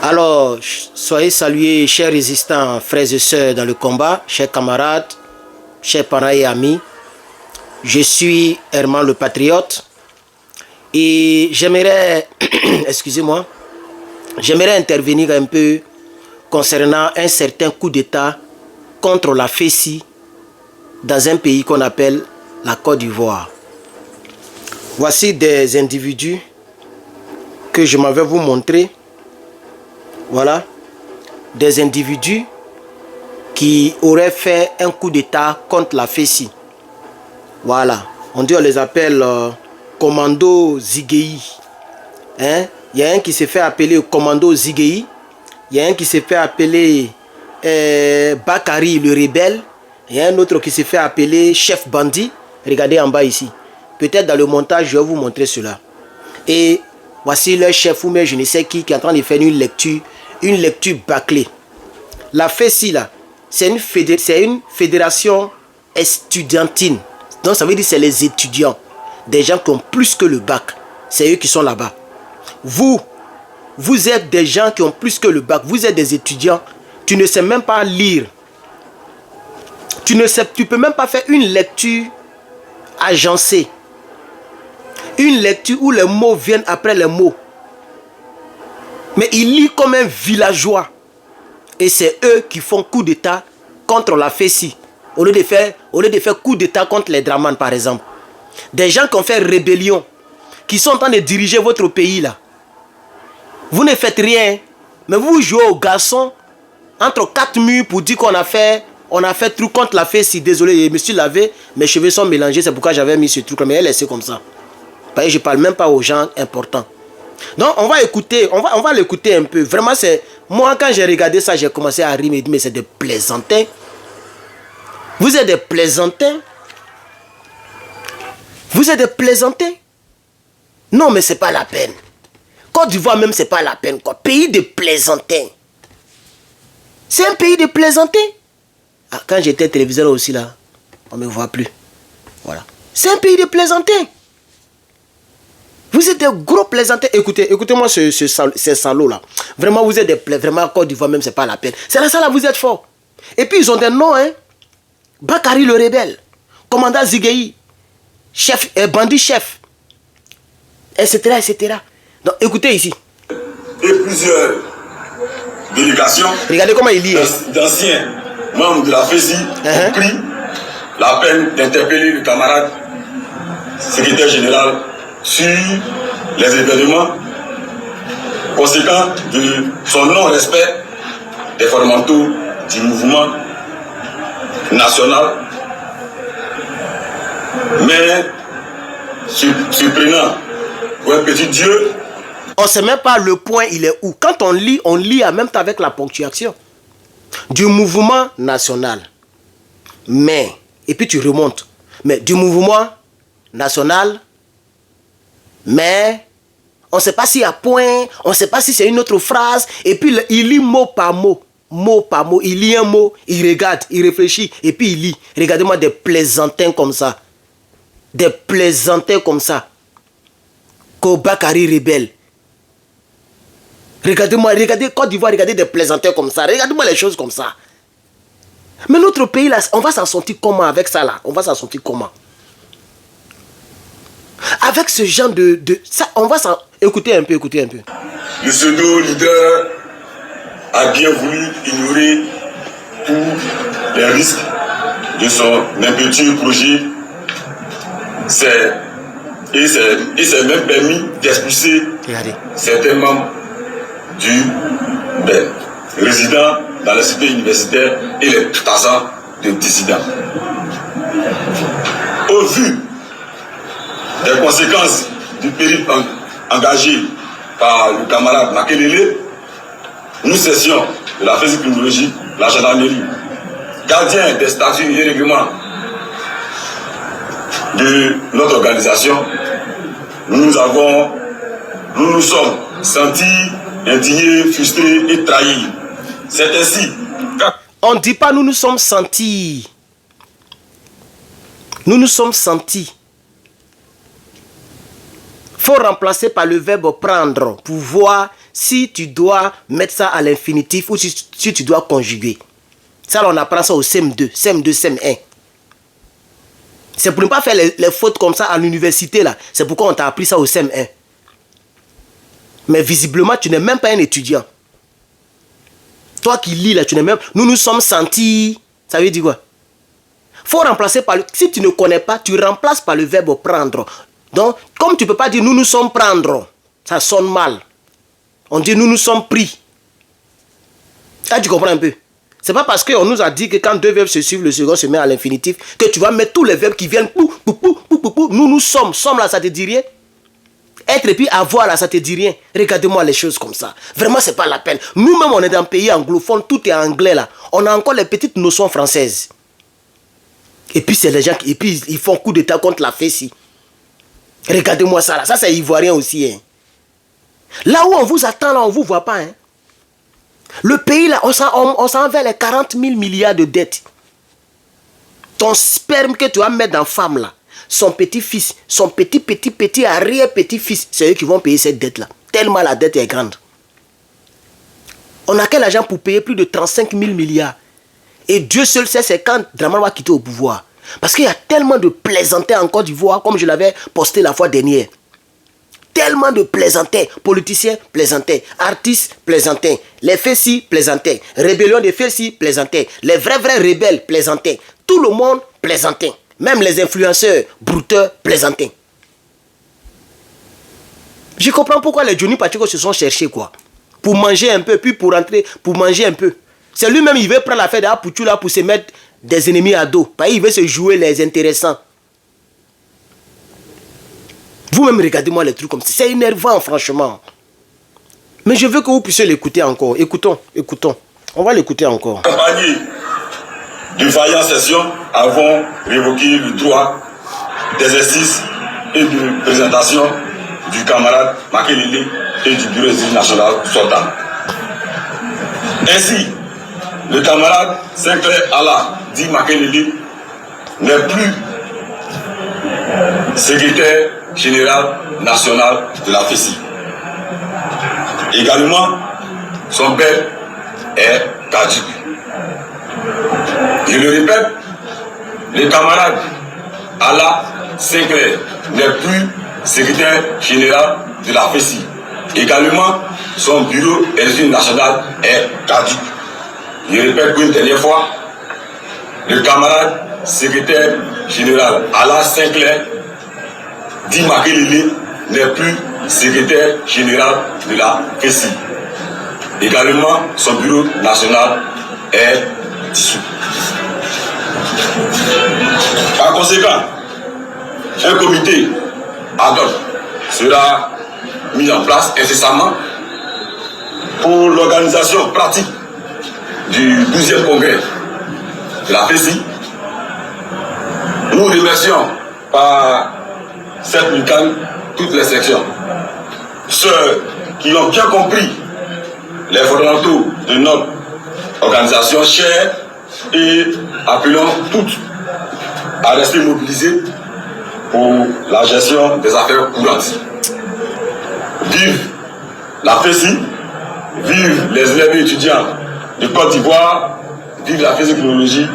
Alors, soyez salués, chers résistants, frères et sœurs dans le combat, chers camarades, chers parents et amis. Je suis Herman le Patriote et j'aimerais, excusez-moi, j'aimerais intervenir un peu concernant un certain coup d'État contre la FESI dans un pays qu'on appelle la Côte d'Ivoire. Voici des individus que je m'en vais vous montrer. Voilà, des individus qui auraient fait un coup d'État contre la FESI. Voilà, on les appelle Commando Zigueï. Hein? Il y a un qui s'est fait appeler Commando Zigueï. Il y a un qui s'est fait appeler Bakari le rebelle. Il y a un autre qui s'est fait appeler Chef Bandit. Regardez en bas ici. Peut-être dans le montage, je vais vous montrer cela. Et voici leur chef ou même je ne sais qui est en train de faire une lecture bâclée. La FESI là, c'est une fédération estudiantine. Donc ça veut dire que c'est les étudiants, des gens qui ont plus que le bac. C'est eux qui sont là-bas. Vous êtes des gens qui ont plus que le bac. Vous êtes des étudiants. Tu ne sais même pas lire. Tu peux même pas faire une lecture agencée. Une lecture où les mots viennent après les mots. Mais il lit comme un villageois. Et c'est eux qui font coup d'État contre la FESI. Au lieu de faire coup d'État contre les Draman, par exemple. Des gens qui ont fait rébellion. Qui sont en train de diriger votre pays là. Vous ne faites rien. Mais vous jouez aux garçons entre quatre murs pour dire qu'on a fait truc contre la FESI. Désolé, je me suis lavé. Mes cheveux sont mélangés. C'est pourquoi j'avais mis ce truc là. Mais elle laissé comme ça. Parce que je ne parle même pas aux gens importants. Donc on va écouter, on va l'écouter un peu. Vraiment c'est, moi quand j'ai regardé ça, j'ai commencé à rire, mais c'est des plaisantins. Vous êtes des plaisantins. Vous êtes des plaisantins. Non mais c'est pas la peine. Côte d'Ivoire même c'est pas la peine quoi. Pays de plaisantins. C'est un pays de plaisantins. Ah, quand j'étais téléviseur aussi là, on ne me voit plus. Voilà. C'est un pays de plaisantins. Vous êtes des gros plaisantins. Écoutez-moi ces salauds là. Vraiment, vous êtes des plaisantins. Vraiment, Côte d'Ivoire même, c'est pas la peine. C'est là, ça là, vous êtes forts. Et puis, ils ont des noms, hein. Bakari le rebelle. Commandant Zigueï. Chef, bandit chef. Etc., etc. Donc, écoutez ici. Et plusieurs délégations. Regardez comment il lit. D'anciens membres de la FESI ont pris la peine d'interpeller le camarade secrétaire général sur les événements conséquents de son non-respect des fondamentaux du mouvement national, mais surprenant pour un petit Dieu. On ne sait même pas le point il est où. Quand on lit en même temps avec la ponctuation du mouvement national. Mais, et puis tu remontes, mais du mouvement national. Mais on ne sait pas s'il y a point, on ne sait pas si c'est une autre phrase. Et puis il lit mot par mot. Mot par mot. Il lit un mot, il regarde, il réfléchit. Et puis il lit. Regardez-moi des plaisantins comme ça. Des plaisantins comme ça. Bakari rebelle. Regardez-moi, regardez Côte d'Ivoire, regardez des plaisantins comme ça. Regardez-moi les choses comme ça. Mais notre pays là, on va s'en sortir comment avec ça là? On va s'en sortir comment? Avec ce genre ça, on va s'en... Écoutez un peu, écoutez un peu. Le pseudo-leader a bien voulu ignorer tous les risques de son impétueux projet. Il s'est même permis d'expulser certains membres du résidents dans les cités universitaires et les agents de dissidents. Au vu des conséquences du périple engagé par le camarade Makelele, nous cessions de la FESI criminologie, la gendarmerie, gardien des statuts et règlements de notre organisation, nous nous sommes sentis indignés, frustrés et trahis. C'est ainsi. On ne dit pas nous nous sommes sentis. Nous nous sommes sentis. Faut remplacer par le verbe prendre pour voir si tu dois mettre ça à l'infinitif ou si tu dois conjuguer. Ça, on apprend ça au CM2, CM2, CM1. C'est pour ne pas faire les fautes comme ça à l'université, là. C'est pourquoi on t'a appris ça au CM1. Mais visiblement, tu n'es même pas un étudiant. Toi qui lis, là, tu n'es même... Nous sommes sentis... Ça veut dire quoi? Faut remplacer par... Si tu ne connais pas, tu remplaces par le verbe prendre. Donc, comme tu ne peux pas dire nous sommes prendre, ça sonne mal. On dit nous sommes pris. Là, tu comprends un peu? C'est pas parce qu'on nous a dit que quand deux verbes se suivent, le second se met à l'infinitif, que tu vas mettre tous les verbes qui viennent. Nous sommes. Sommes là, ça te dit rien. Être et puis avoir là, ça te dit rien. Regardez-moi les choses comme ça. Vraiment, c'est pas la peine. Nous-mêmes, on est dans un pays anglophone, tout est anglais là. On a encore les petites notions françaises. Et puis, c'est les gens qui... Et puis, ils font coup d'état contre la Fessi. Regardez-moi ça là. Ça, c'est ivoirien aussi. Hein. Là où on vous attend, là, on ne vous voit pas. Hein. Le pays, là, on s'en vers les 40 000 milliards de dettes. Ton sperme que tu vas mettre dans femme, là, son petit-fils, son petit arrière-petit-fils, c'est eux qui vont payer cette dette-là. Tellement la dette est grande. On a quel argent pour payer plus de 35 000 milliards? Et Dieu seul sait c'est quand Dramane va quitter au pouvoir. Parce qu'il y a tellement de plaisantais en Côte d'Ivoire, comme je l'avais posté la fois dernière. Tellement de plaisantais, politiciens plaisantais, artistes plaisantais, les Fessi plaisantais, rébellion des Fessi plaisantais, les vrais rebelles plaisantais, tout le monde plaisantait, même les influenceurs, brouteurs plaisantais. Je comprends pourquoi les Johnny Pacheco se sont cherchés quoi, pour manger un peu, puis pour rentrer, pour manger un peu. C'est lui-même, il veut prendre l'affaire d'Apoutou là pour se mettre des ennemis à dos, parce qu'il veut se jouer les intéressants. Vous-même, regardez-moi les trucs comme ça. C'est énervant, franchement. Mais je veux que vous puissiez l'écouter encore. Écoutons. On va l'écouter encore. Accompagné de vaillantes sessions, avons révoqué le droit d'exercice et de présentation du camarade Makelele et du bureau national sortant. Ainsi, le camarade Sinclair Allah dit Makelele n'est plus secrétaire général national de la Fessi. Également, son père est caduc. Je le répète, le camarade Allah Sinclair n'est plus secrétaire général de la Fessi. Également, son bureau national est caduc. Je répète pour une dernière fois, le camarade secrétaire général Allah Sinclair dit Makelele n'est plus secrétaire général de la Fessi. Également, son bureau national est dissous. Par conséquent, un comité ad hoc sera mis en place incessamment pour l'organisation pratique du 12e congrès de la Fessi. Nous remercions par cette micane toutes les sections. Ceux qui ont bien compris les fondamentaux de notre organisation chère et appelons toutes à rester mobilisées pour la gestion des affaires courantes. Vive la Fessi, vive les élèves et étudiants de Côte d'Ivoire, vive la physiologie,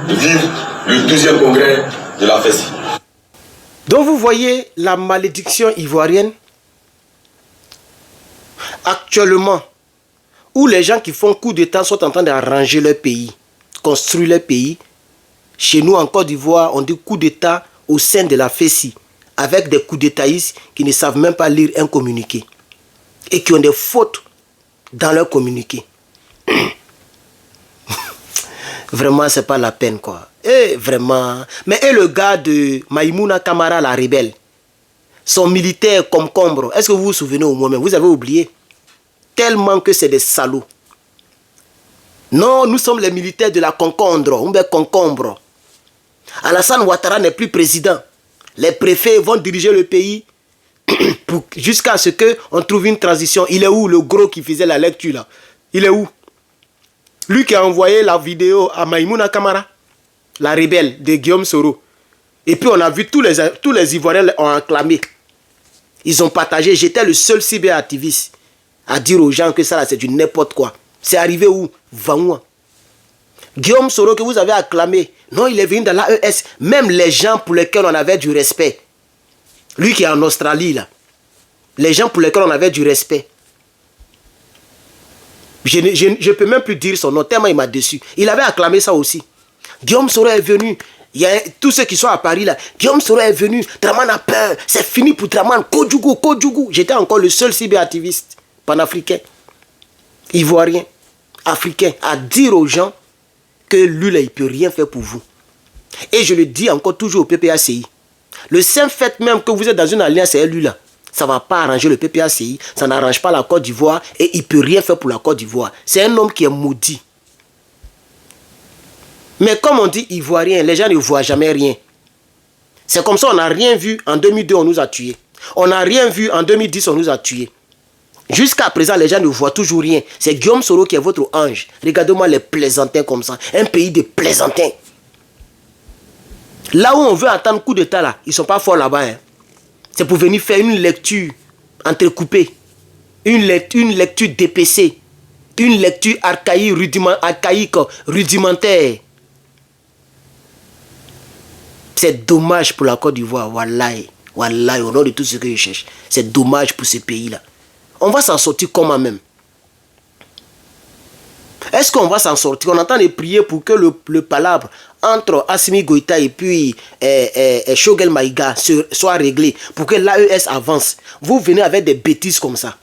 vive le 12e congrès de la Fessi. Donc vous voyez la malédiction ivoirienne actuellement, où les gens qui font coup d'état sont en train d'arranger leur pays, construire leur pays. Chez nous en Côte d'Ivoire, on dit coup d'état au sein de la Fessi, avec des coups d'étatistes qui ne savent même pas lire un communiqué et qui ont des fautes dans leur communiqué. Vraiment, c'est pas la peine, quoi. Et vraiment. Mais et le gars de Maïmouna Kamara, la rebelle, son militaire concombre, est-ce que vous vous souvenez au moment? Vous avez oublié? Tellement que c'est des salauds. Non, nous sommes les militaires de la concombre. Concombre. Alassane Ouattara n'est plus président. Les préfets vont diriger le pays jusqu'à ce qu'on trouve une transition. Il est où le gros qui faisait la lecture là? Il est où? Lui qui a envoyé la vidéo à Maïmouna Kamara, la rebelle de Guillaume Soro. Et puis on a vu tous les Ivoiriens ont acclamé. Ils ont partagé. J'étais le seul cyberactiviste à dire aux gens que ça là c'est du n'importe quoi. C'est arrivé où? Vangoua. Guillaume Soro que vous avez acclamé, non, il est venu dans l'AES. Même les gens pour lesquels on avait du respect. Lui qui est en Australie là. Les gens pour lesquels on avait du respect. Je ne peux même plus dire son nom, tellement il m'a déçu. Il avait acclamé ça aussi. Guillaume Soro est venu. Il y a tous ceux qui sont à Paris là. Guillaume Soro est venu. Draman a peur. C'est fini pour Draman. Kodjougou, Kodjougou. J'étais encore le seul cyberactiviste panafricain, ivoirien, africain, à dire aux gens que lui là, il ne peut rien faire pour vous. Et je le dis encore toujours au PPACI. Le simple fait même que vous êtes dans une alliance avec lui là, ça ne va pas arranger le PPACI. Ça n'arrange pas la Côte d'Ivoire. Et il ne peut rien faire pour la Côte d'Ivoire. C'est un homme qui est maudit. Mais comme on dit ivoirien, les gens ne voient jamais rien. C'est comme ça, on n'a rien vu. En 2002, on nous a tués. On n'a rien vu. En 2010, on nous a tués. Jusqu'à présent, les gens ne voient toujours rien. C'est Guillaume Soro qui est votre ange. Regardez-moi les plaisantins comme ça. Un pays de plaisantins. Là où on veut attendre coup d'état, là, ils ne sont pas forts là-bas. Hein. C'est pour venir faire une lecture entrecoupée. Une lecture DPC. Une lecture archaïque, rudimentaire. C'est dommage pour la Côte d'Ivoire, wallahi, wallahi, au nom de tout ce que je cherche. C'est dommage pour ce pays-là. On va s'en sortir comment même? Est-ce qu'on va s'en sortir? On entend les prier pour que le palabre entre Assimi Goïta et puis Choguel Maïga soit réglé, pour que l'AES avance. Vous venez avec des bêtises comme ça.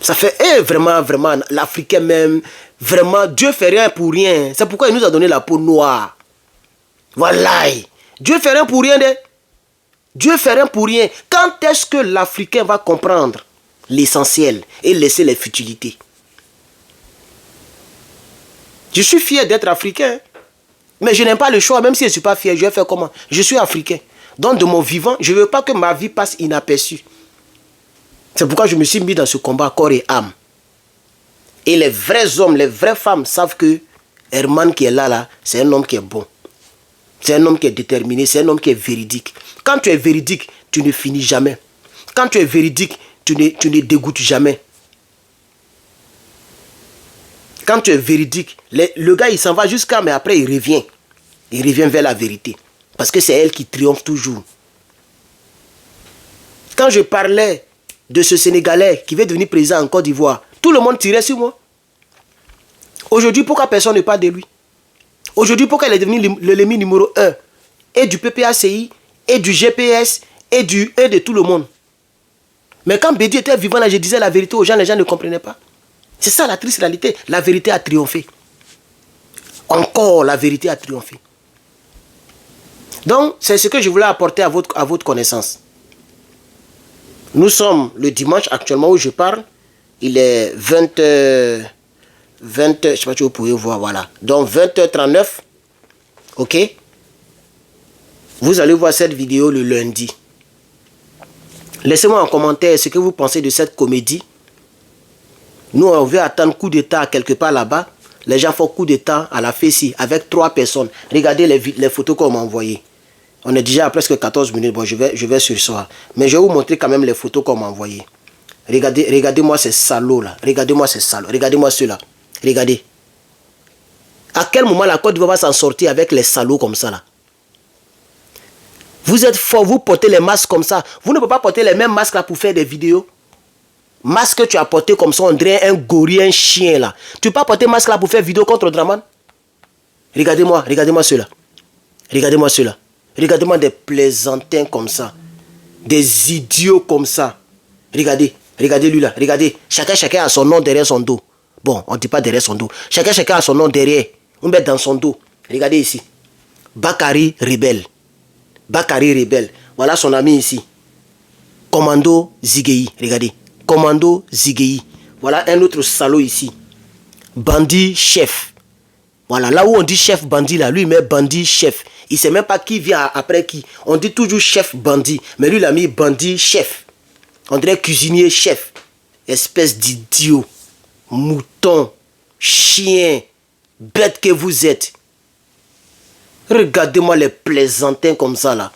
Ça fait, vraiment, l'Africain même, vraiment, Dieu fait rien pour rien. C'est pourquoi il nous a donné la peau noire. Voilà. Dieu fait rien pour rien. Dieu fait rien pour rien. Quand est-ce que l'Africain va comprendre l'essentiel et laisser les futilités? Je suis fier d'être africain. Mais je n'aime pas le choix. Même si je ne suis pas fier, je vais faire comment? Je suis africain. Donc de mon vivant, je ne veux pas que ma vie passe inaperçue. C'est pourquoi je me suis mis dans ce combat corps et âme. Et les vrais hommes, les vraies femmes savent que Herman qui est là, c'est un homme qui est bon. C'est un homme qui est déterminé, c'est un homme qui est véridique. Quand tu es véridique, tu ne finis jamais. Quand tu es véridique, tu ne dégoûtes jamais. Quand tu es véridique, le gars il s'en va jusqu'à, mais après il revient. Il revient vers la vérité. Parce que c'est elle qui triomphe toujours. Quand je parlais de ce Sénégalais qui veut devenir président en Côte d'Ivoire, tout le monde tirait sur moi. Aujourd'hui, pourquoi personne ne parle de lui? Aujourd'hui, pourquoi il est devenu l'ennemi numéro 1 et du PPACI, et du GPS, et de tout le monde? Mais quand Bédi était vivant, là, je disais la vérité aux gens, les gens ne comprenaient pas. C'est ça la triste réalité. La vérité a triomphé. Encore, la vérité a triomphé. Donc, c'est ce que je voulais apporter à votre connaissance. Nous sommes le dimanche, actuellement où je parle. Il est 20, je ne sais pas si vous pouvez voir, voilà. Donc 20h39, ok. Vous allez voir cette vidéo le lundi. Laissez-moi en commentaire ce que vous pensez de cette comédie. Nous, on veut attendre coup d'état quelque part là-bas. Les gens font coup d'état à la Fessi avec 3 personnes. Regardez les photos qu'on m'a envoyées. On est déjà à presque 14 minutes. Bon, je vais sur ça. Mais je vais vous montrer quand même les photos qu'on m'a envoyées. Regardez-moi ces salauds là. Regardez-moi ces salauds. Regardez-moi ceux-là. Regardez. À quel moment la Côte d'Ivoire va s'en sortir avec les salauds comme ça là? Vous êtes fort, vous portez les masques comme ça. Vous ne pouvez pas porter les mêmes masques là pour faire des vidéos. Masque que tu as porté comme ça, on dirait un gorille, un chien là. Tu ne peux pas porter masque là pour faire vidéo contre Draman? Regardez-moi, regardez-moi ceux-là. Regardez-moi ceux-là. Regardez-moi des plaisantins comme ça. Des idiots comme ça. Regardez, regardez lui là. Regardez, chacun a son nom derrière son dos. Bon, on ne dit pas derrière son dos. Chacun a son nom derrière. On met dans son dos. Regardez ici. Bakary Rebelle. Bakary Rebelle. Voilà son ami ici. Commando Zigei. Regardez. Commando Zigei. Voilà un autre salaud ici. Bandit chef. Voilà, là où on dit chef bandit, là, lui il met bandit chef. Il ne sait même pas qui vient après qui. On dit toujours chef bandit. Mais lui il a mis bandit chef. On dirait cuisinier chef. Espèce d'idiot. Mouton. Chien. Bête que vous êtes. Regardez-moi les plaisantins comme ça là.